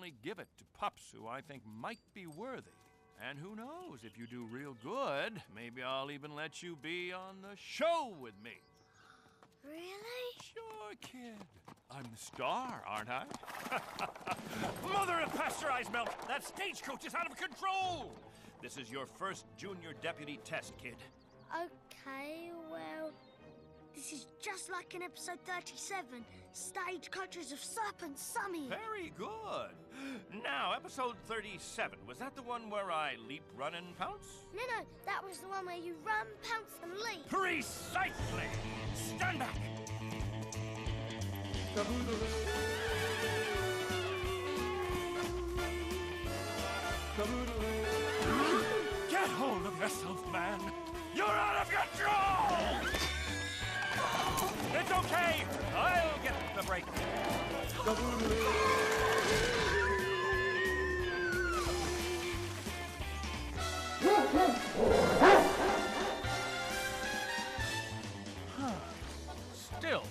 only give it to pups who I think might be worthy. And who knows, if you do real good, maybe I'll even let you be on the show with me. Really? Sure, kid. I'm the star, aren't I? Mother of pasteurized milk! That stagecoach is out of control! This is your first junior deputy test, kid. Okay, well, this is just like in episode 37, Stagecoaches of Serpent Summit. Very good. Now, episode 37, was that the one where I leap, run, and pounce? No, that was the one where you run, pounce, and leap. Precisely! Stand back! Get hold of yourself, man! You're out of control! It's okay! I'll get the break. Still